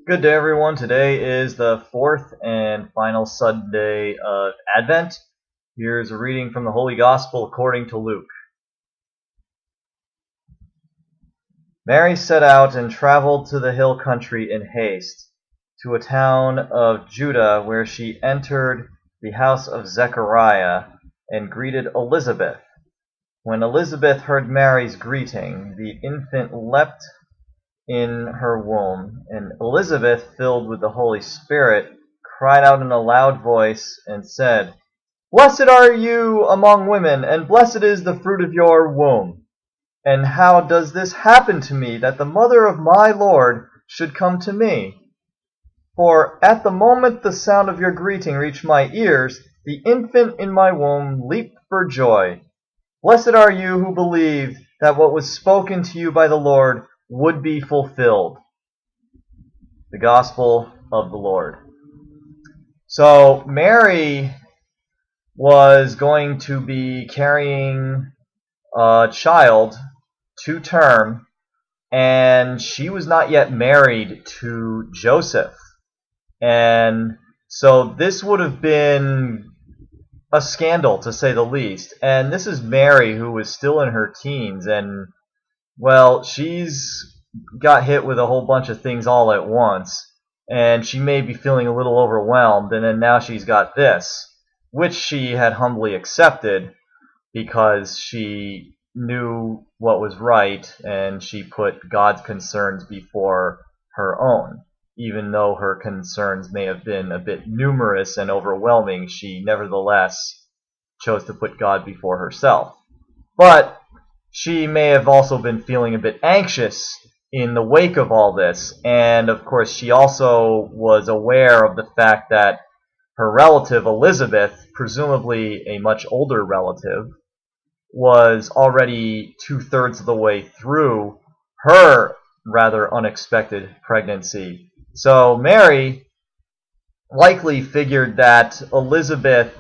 Good day, everyone. Today is the fourth and final Sunday of Advent. Here's a reading from the Holy Gospel according to Luke. Mary set out and traveled to the hill country in haste, to a town of Judah where she entered the house of Zechariah and greeted Elizabeth. When Elizabeth heard Mary's greeting, the infant leapt in her womb, and Elizabeth, filled with the Holy Spirit, cried out in a loud voice and said, "Blessed are you among women, and blessed is the fruit of your womb. And how does this happen to me, that the mother of my Lord should come to me? For at the moment the sound of your greeting reached my ears, the infant in my womb leaped for joy. Blessed are you who believed that what was spoken to you by the Lord would be fulfilled." The Gospel of the Lord. So Mary was going to be carrying a child to term, and she was not yet married to Joseph. And so this would have been a scandal, to say the least. And this is Mary, who was still in her teens, and well, she's got hit with a whole bunch of things all at once, and she may be feeling a little overwhelmed, and then now she's got this, which she had humbly accepted because she knew what was right, and she put God's concerns before her own. Even though her concerns may have been a bit numerous and overwhelming, she nevertheless chose to put God before herself. But she may have also been feeling a bit anxious in the wake of all this, and of course she also was aware of the fact that her relative Elizabeth, presumably a much older relative, was already 2/3 of the way through her rather unexpected pregnancy. So Mary likely figured that Elizabeth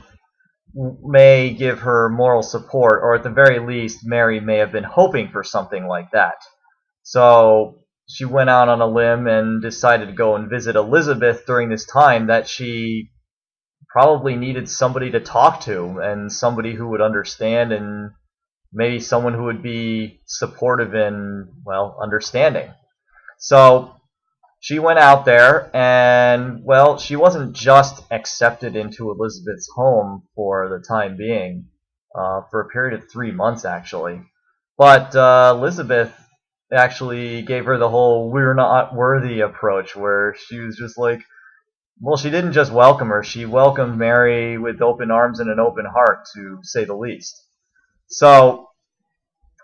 may give her moral support, or at the very least, Mary may have been hoping for something like that. So she went out on a limb and decided to go and visit Elizabeth during this time that she probably needed somebody to talk to, and somebody who would understand, and maybe someone who would be supportive and, well, understanding. So she went out there, and, well, she wasn't just accepted into Elizabeth's home for the time being, for a period of 3 months, actually. But Elizabeth actually gave her the whole "we're not worthy" approach, where she was just like, well, she didn't just welcome her, she welcomed Mary with open arms and an open heart, to say the least. So,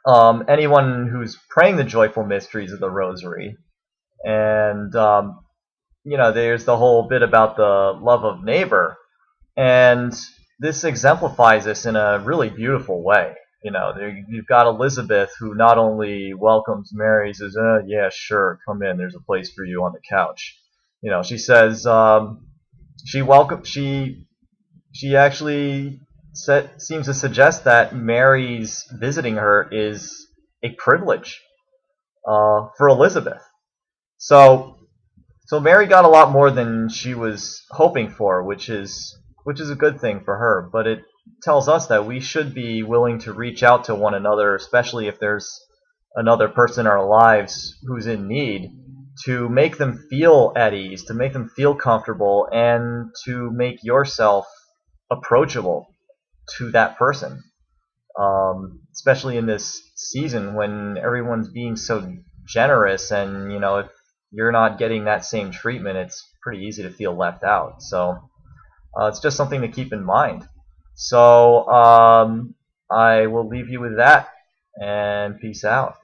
anyone who's praying the joyful mysteries of the Rosary, and there's the whole bit about the love of neighbor, and this exemplifies this in a really beautiful way. You've got Elizabeth, who not only welcomes Mary, says, "Yeah, sure, come in. There's a place for you on the couch." She says she actually seems to suggest that Mary's visiting her is a privilege for Elizabeth. So Mary got a lot more than she was hoping for, which is a good thing for her. But it tells us that we should be willing to reach out to one another, especially if there's another person in our lives who's in need, to make them feel at ease, to make them feel comfortable, and to make yourself approachable to that person. Especially in this season when everyone's being so generous, and if you're not getting that same treatment, it's pretty easy to feel left out. So it's just something to keep in mind. So I will leave you with that, and peace out.